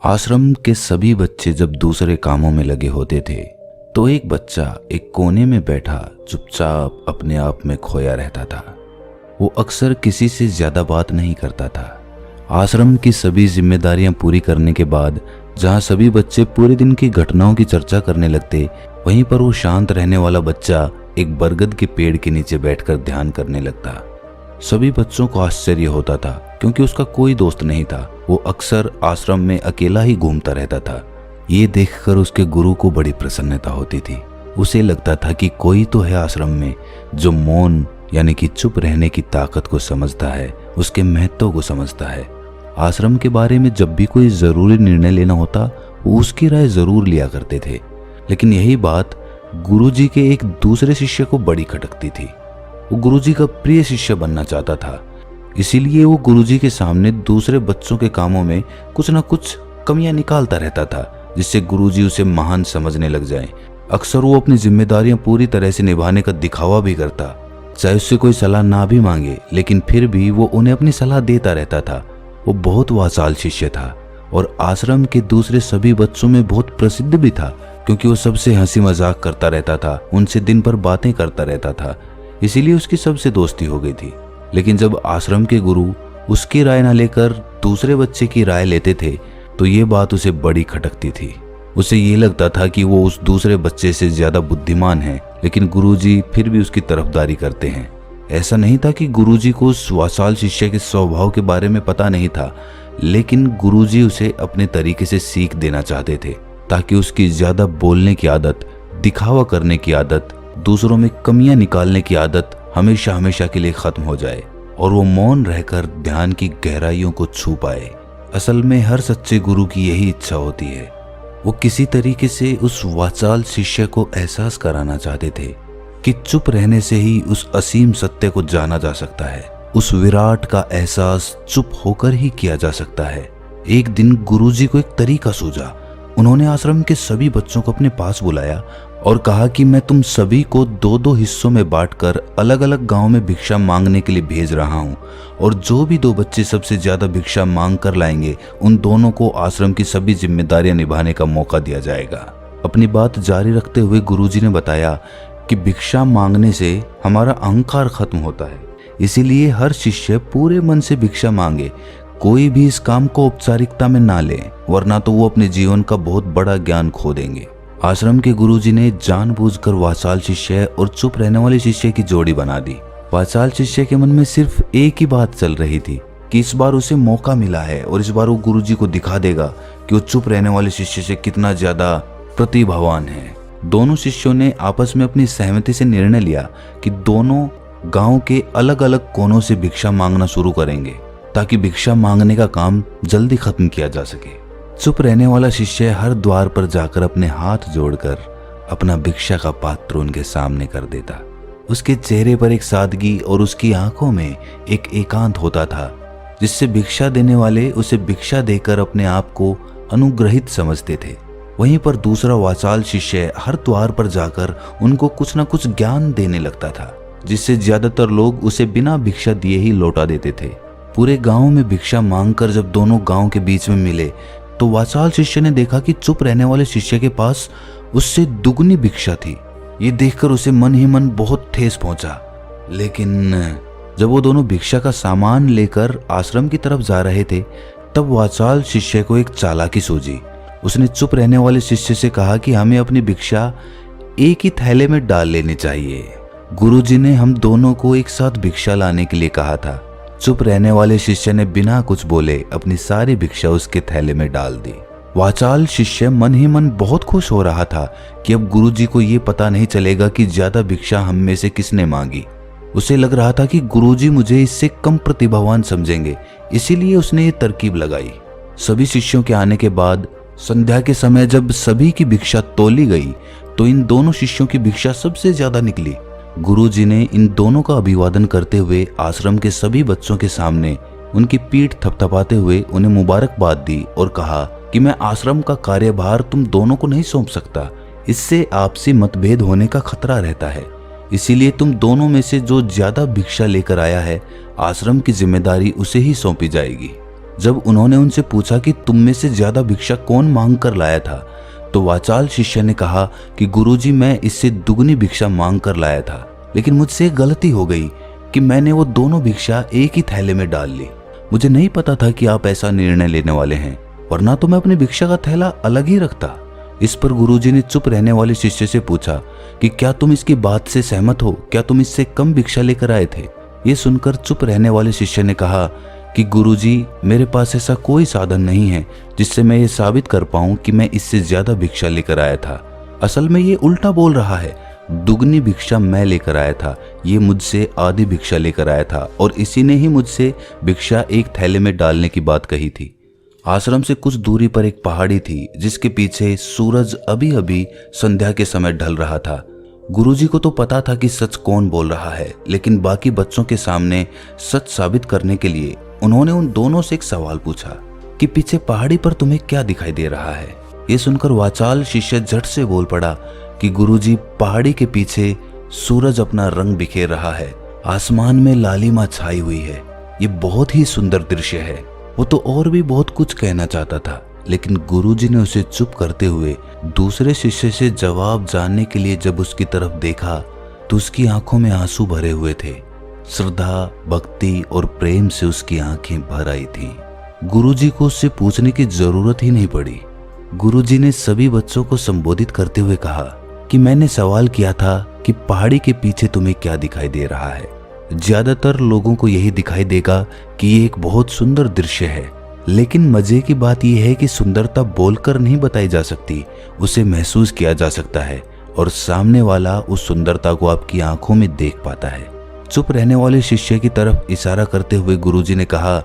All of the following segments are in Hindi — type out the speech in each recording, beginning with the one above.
आश्रम के सभी बच्चे जब दूसरे कामों में लगे होते थे तो एक बच्चा एक कोने में बैठा चुपचाप अपने आप में खोया रहता था। वो अक्सर किसी से ज्यादा बात नहीं करता था। आश्रम की सभी जिम्मेदारियां पूरी करने के बाद जहां सभी बच्चे पूरे दिन की घटनाओं की चर्चा करने लगते, वहीं पर वो शांत रहने वाला बच्चा एक बरगद के पेड़ के नीचे बैठकर ध्यान करने लगता। सभी बच्चों को आश्चर्य होता था क्योंकि उसका कोई दोस्त नहीं था। वो अक्सर आश्रम में अकेला ही घूमता रहता था। ये देखकर उसके गुरु को बड़ी प्रसन्नता होती थी। उसे लगता था कि कोई तो है आश्रम में जो मौन यानी कि चुप रहने की ताकत को समझता है, उसके महत्व को समझता है। आश्रम के बारे में जब भी कोई जरूरी निर्णय लेना होता वो उसकी राय जरूर लिया करते थे, लेकिन यही बात गुरुजी के एक दूसरे शिष्य को बड़ी खटकती थी। वो गुरुजी का प्रिय शिष्य बनना चाहता था, इसीलिए वो गुरुजी के सामने दूसरे बच्चों के कामों में कुछ न कुछ कमियां निकालता रहता था, जिससे गुरुजी उसे महान समझने लग जाएं। अक्सर वो अपनी जिम्मेदारियां पूरी तरह से निभाने का दिखावा भी करता, चाहे उससे कोई सलाह ना भी मांगे, लेकिन फिर भी वो उन्हें अपनी सलाह देता रहता था। वो बहुत वाचाल शिष्य था और आश्रम के दूसरे सभी बच्चों में बहुत प्रसिद्ध भी था, क्योंकि वो सबसे हंसी मजाक करता रहता था, उनसे दिन भर बातें करता रहता था। इसीलिए उसकी सबसे दोस्ती हो गई थी। लेकिन जब आश्रम के गुरु उसकी राय न लेकर दूसरे बच्चे की राय लेते थे तो ये बात उसे बड़ी खटकती थी। उसे ये लगता था कि वो उस दूसरे बच्चे से ज्यादा बुद्धिमान है, लेकिन गुरुजी फिर भी उसकी तरफदारी करते हैं। ऐसा नहीं था कि गुरुजी को उस वाचाल शिष्य के स्वभाव के बारे में पता नहीं था, लेकिन गुरुजी उसे अपने तरीके से सीख देना चाहते थे, ताकि उसकी ज्यादा बोलने की आदत, दिखावा करने की आदत, दूसरों में कमियां निकालने की आदत हमेशा हमेशा के लिए खत्म हो जाए और वो मौन रहकर ध्यान की गहराइयों को छू पाए। असल में हर सच्चे गुरु की यही इच्छा होती है। वो किसी तरीके से उस वाचाल शिष्य को एहसास कराना चाहते थे कि चुप रहने से ही उस असीम सत्य को जाना जा सकता है। उस विराट का एहसास चुप होकर ही किया जा सकता है। एक दिन गुरुजी को एक तरीका सूझा। उन्होंने आश्रम के सभी बच्चों को अपने पास बुलाया और कहा कि मैं तुम सभी को दो दो हिस्सों में बांटकर अलग अलग गांव में भिक्षा मांगने के लिए भेज रहा हूं, और जो भी दो बच्चे सबसे ज्यादा भिक्षा मांग कर लाएंगे उन दोनों को आश्रम की सभी जिम्मेदारियां निभाने का मौका दिया जाएगा। अपनी बात जारी रखते हुए गुरुजी ने बताया कि भिक्षा मांगने से हमारा अहंकार खत्म होता है, इसीलिए हर शिष्य पूरे मन से भिक्षा मांगे। कोई भी इस काम को औपचारिकता में ना ले, वरना तो वो अपने जीवन का बहुत बड़ा ज्ञान खो देंगे। आश्रम के गुरुजी ने जानबूझकर वाचाल शिष्य और चुप रहने वाले शिष्य की जोड़ी बना दी। वाचाल शिष्य के मन में सिर्फ एक ही बात चल रही थी कि इस बार उसे मौका मिला है और इस बार वो गुरुजी को दिखा देगा कि वो चुप रहने वाले शिष्य से कितना ज्यादा प्रतिभावान है। दोनों शिष्यों ने आपस में अपनी सहमति से निर्णय लिया कि दोनों गांव के अलग अलग कोनों से भिक्षा मांगना शुरू करेंगे, ताकि भिक्षा मांगने का काम जल्दी खत्म किया जा सके। चुप रहने वाला शिष्य हर द्वार पर जाकर अपने हाथ जोड़कर अपना भिक्षा का पात्र उनके सामने कर देता। उसके चेहरे पर एक सादगी और उसकी आंखों में एक एकांत होता था, जिससे भिक्षा देने वाले उसे भिक्षा देकर अपने आप को अनुग्रहित समझते थे। वहीं पर दूसरा वाचाल शिष्य हर द्वार पर जाकर उनको कुछ न कुछ ज्ञान देने लगता था, जिससे ज्यादातर लोग उसे बिना भिक्षा दिए ही लौटा देते थे। पूरे गांव में भिक्षा मांगकर जब दोनों गांव के बीच में मिले तो वाचाल शिष्य ने देखा कि चुप रहने वाले शिष्य के पास उससे दुगनी भिक्षा थी। ये देखकर उसे मन ही मन बहुत ठेस पहुंचा। लेकिन जब वो दोनों भिक्षा का सामान लेकर आश्रम की तरफ जा रहे थे, तब वाचाल शिष्य को एक चालाकी सूझी। उसने चुप रहने वाले शिष्य से कहा कि हमें अपनी भिक्षा एक ही थैले में डाल लेनी चाहिए। गुरुजी ने हम दोनों को एक साथ भिक्षा लाने के लिए कहा था। चुप रहने वाले शिष्य ने बिना कुछ बोले अपनी सारी भिक्षा उसके थैले में डाल दी। वाचाल शिष्य मन ही मन बहुत खुश हो रहा था कि अब गुरुजी को ये पता नहीं चलेगा कि ज्यादा भिक्षा हम में से किसने मांगी। उसे लग रहा था कि गुरुजी मुझे इससे कम प्रतिभावान समझेंगे, इसीलिए उसने ये तरकीब लगाई। सभी शिष्यों के आने के बाद संध्या के समय जब सभी की भिक्षा तोली गई तो इन दोनों शिष्यों की भिक्षा सबसे ज्यादा निकली। गुरुजी ने इन दोनों का अभिवादन करते हुए आश्रम के सभी बच्चों के सामने उनकी पीठ थपथपाते हुए उन्हें मुबारकबाद दी और कहा कि मैं आश्रम का कार्यभार तुम दोनों को नहीं सौंप सकता, इससे आपसी मतभेद होने का खतरा रहता है। इसीलिए तुम दोनों में से जो ज्यादा भिक्षा लेकर आया है, आश्रम की जिम्मेदारी उसे ही सौंपी जाएगी। जब उन्होंने उनसे पूछा कि तुम में से ज्यादा भिक्षा कौन मांग कर लाया था, तो वाचाल शिष्य ने कहा कि गुरुजी, मैं इससे दुगनी भिक्षा मांग कर लाया था, लेकिन मुझसे एक गलती हो गई कि मैंने वो दोनों भिक्षा एक ही थैले में डाल ली। मुझे नहीं पता था कि आप ऐसा निर्णय लेने वाले हैं, वरना तो मैं अपनी भिक्षा का थैला अलग ही रखता। इस पर गुरुजी ने चुप रहने वाले शिष्य से पूछा कि क्या तुम इसकी बात से सहमत हो? क्या तुम इससे कम भिक्षा लेकर आए थे? ये सुनकर चुप रहने वाले शिष्य ने कहा कि गुरुजी, मेरे पास ऐसा कोई साधन नहीं है जिससे मैं ये साबित कर पाऊं कि मैं इससे ज्यादा भिक्षा लेकर आया था। असल में ये उल्टा बोल रहा है। दुगनी भिक्षा मैं लेकर आया था, ये मुझसे आधी भिक्षा लेकर आया था और इसी ने ही मुझसे भिक्षा एक थैले में डालने की बात कही थी। आश्रम से कुछ दूरी पर एक पहाड़ी थी जिसके पीछे सूरज अभी अभी संध्या के समय ढल रहा था। गुरुजी को तो पता था कि सच कौन बोल रहा है, लेकिन बाकी बच्चों के सामने सच साबित करने के लिए उन्होंने उन दोनों से एक सवाल पूछा कि पीछे पहाड़ी पर तुम्हें क्या दिखाई दे रहा है? ये सुनकर वाचाल शिष्य झट से बोल पड़ा कि गुरुजी, पहाड़ी के पीछे सूरज अपना रंग बिखेर रहा है, आसमान में लालिमा छाई हुई है, ये बहुत ही सुंदर दृश्य है। वो तो और भी बहुत कुछ कहना चाहता था, लेकिन गुरुजी ने उसे चुप करते हुए दूसरे शिष्य से जवाब जानने के लिए जब उसकी तरफ देखा तो उसकी आंखों में आंसू भरे हुए थे। श्रद्धा, भक्ति और प्रेम से उसकी आंखें भर आई थीं। गुरुजी को उससे पूछने की जरूरत ही नहीं पड़ी। गुरुजी ने सभी बच्चों को संबोधित करते हुए कहा कि मैंने सवाल किया था कि पहाड़ी के पीछे तुम्हें क्या दिखाई दे रहा है। ज्यादातर लोगों को यही दिखाई देगा कि ये एक बहुत सुंदर दृश्य है, लेकिन मजे की बात यह है कि सुंदरता बोलकर नहीं बताई जा सकती, उसे महसूस किया जा सकता है और सामने वाला उस सुंदरता को आपकी आंखों में देख पाता है। चुप रहने वाले शिष्य की तरफ इशारा करते हुए गुरुजी ने कहा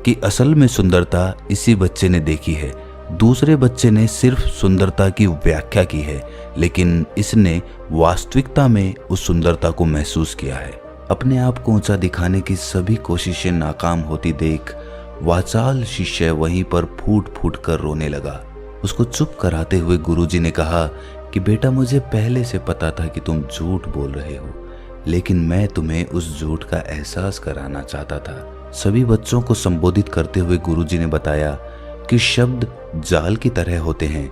कि असल में सुंदरता इसी बच्चे ने देखी है, दूसरे बच्चे ने सिर्फ सुंदरता की व्याख्या की है, लेकिन इसने वास्तविकता में उस सुंदरता को महसूस किया है। अपने आप को ऊंचा दिखाने की सभी कोशिशें नाकाम होती देख वाचाल शिष्य वहीं पर फूट फूट कर रोने लगा। उसको चुप कराते हुए गुरुजी ने कहा कि बेटा, मुझे पहले से पता था कि तुम झूठ बोल रहे हो, लेकिन मैं तुम्हें उस झूठ का एहसास कराना चाहता था। सभी बच्चों को संबोधित करते हुए गुरुजी ने बताया कि शब्द जाल की तरह होते हैं।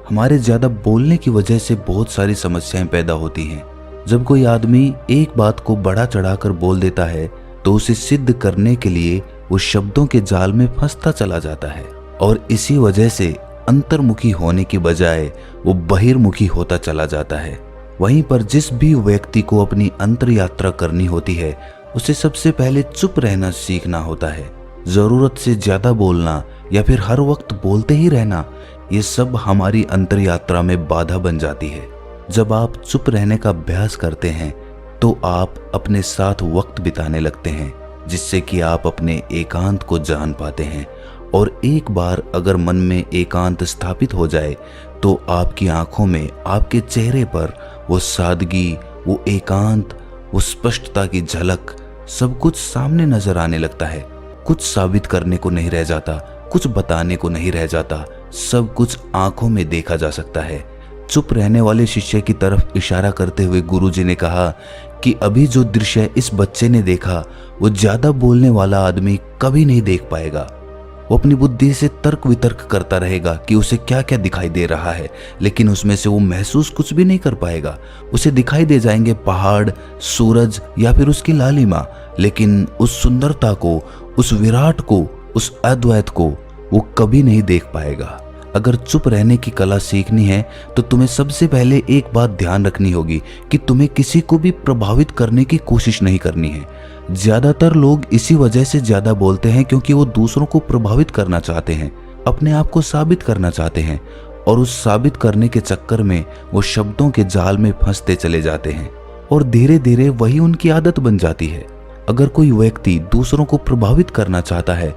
हमारे ज्यादा बोलने की वजह से बहुत सारी समस्याएं पैदा होती हैं। जब कोई आदमी एक बात को बढ़ा चढ़ाकर बोल देता है तो उसे सिद्ध करने के लिए वो शब्दों के जाल में फंसता चला जाता है और इसी वजह से अंतर्मुखी होने की बजाय वो बहिर्मुखी होता चला जाता है। वहीं पर जिस भी व्यक्ति को अपनी अंतर यात्रा करनी होती है उसे सबसे पहले चुप रहना सीखना होता है। जरूरत से ज्यादा बोलना या फिर हर वक्त बोलते ही रहना, ये सब हमारी अंतर यात्रा में बाधा बन जाती है। जब आप चुप रहने का अभ्यास करते हैं तो आप अपने साथ वक्त बिताने लगते हैं, जिससे कि आप अपने एकांत को जान पाते हैं। और एक बार अगर मन में एकांत स्थापित हो जाए तो आपकी आंखों में, आपके चेहरे पर वो सादगी, वो एकांत, वो स्पष्टता की झलक, सब कुछ सामने नजर आने लगता है। कुछ साबित करने को नहीं रह जाता, कुछ बताने को नहीं रह जाता, सब कुछ आंखों में देखा जा सकता है। चुप रहने वाले शिष्य की तरफ इशारा करते हुए गुरुजी ने कहा कि अभी जो दृश्य इस बच्चे ने देखा वो ज्यादा बोलने वाला आदमी कभी नहीं देख पाएगा। वो अपनी बुद्धि से तर्क वितर्क करता रहेगा कि उसे क्या क्या दिखाई दे रहा है, लेकिन उसमें से वो महसूस कुछ भी नहीं कर पाएगा। उसे दिखाई दे जाएंगे पहाड़, सूरज या फिर उसकी लालिमा, लेकिन उस सुंदरता को, उस विराट को, उस अद्वैत को वो कभी नहीं देख पाएगा। अगर चुप रहने की कला सीखनी है तो तुम्हें सबसे पहले एक बात ध्यान रखनी होगी कि तुम्हें किसी को भी प्रभावित करने की कोशिश नहीं करनी है। ज्यादातर लोग इसी वजह से ज्यादा बोलते हैं क्योंकि वो दूसरों को प्रभावित करना चाहते हैं, अपने आप को साबित करना चाहते हैं, और उस साबित करने के चक्कर में वो शब्दों के जाल में फंसते चले जाते हैं और धीरे धीरे वही उनकी आदत बन जाती है। अगर कोई व्यक्ति दूसरों को प्रभावित करना चाहता है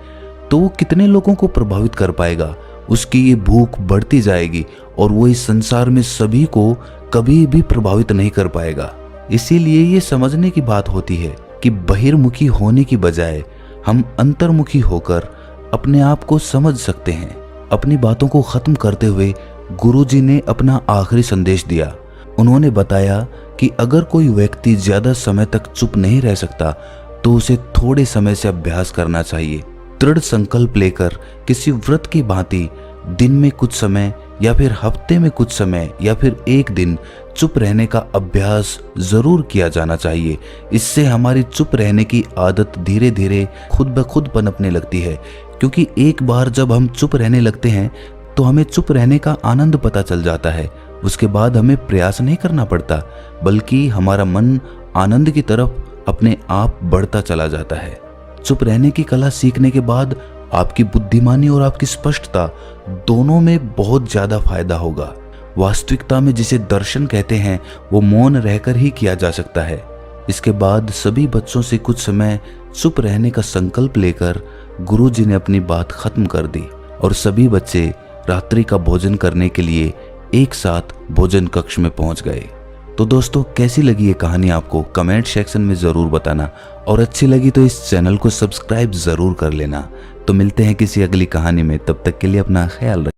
तो वो कितने लोगों को प्रभावित कर पाएगा? उसकी ये भूख बढ़ती जाएगी और वो इस संसार में सभी को कभी भी प्रभावित नहीं कर पाएगा। इसीलिए ये समझने की बात होती है कि बहिर्मुखी होने की बजाय हम अंतर्मुखी होकर अपने आप को समझ सकते हैं। अपनी बातों को खत्म करते हुए गुरुजी ने अपना आखिरी संदेश दिया। उन्होंने बताया कि अगर कोई व्यक्ति ज्यादा समय तक चुप नहीं रह सकता तो उसे थोड़े समय से अभ्यास करना चाहिए, दृढ़ संकल्प लेकर किसी व्रत की भांति दिन में कुछ समय या फिर हफ्ते में कुछ समय या फिर एक दिन चुप रहने का अभ्यास जरूर किया जाना चाहिए। इससे हमारी चुप रहने की आदत धीरे धीरे खुद ब खुद पनपने लगती है, क्योंकि एक बार जब हम चुप रहने लगते हैं तो हमें चुप रहने का आनंद पता चल जाता है। उसके बाद हमें प्रयास नहीं करना पड़ता, बल्कि हमारा मन आनंद की तरफ अपने आप बढ़ता चला जाता है। चुप रहने की कला सीखने के बाद आपकी बुद्धिमानी और आपकी स्पष्टता दोनों में बहुत ज्यादा फायदा होगा। वास्तविकता में जिसे दर्शन कहते हैं वो मौन रहकर ही किया जा सकता है। इसके बाद सभी बच्चों से कुछ समय चुप रहने का संकल्प लेकर गुरुजी ने अपनी बात खत्म कर दी और सभी बच्चे रात्रि का भोजन करने के लिए एक साथ भोजन कक्ष में पहुंच गए। तो दोस्तों, कैसी लगी ये कहानी आपको कमेंट सेक्शन में ज़रूर बताना, और अच्छी लगी तो इस चैनल को सब्सक्राइब ज़रूर कर लेना। तो मिलते हैं किसी अगली कहानी में, तब तक के लिए अपना ख्याल रखें।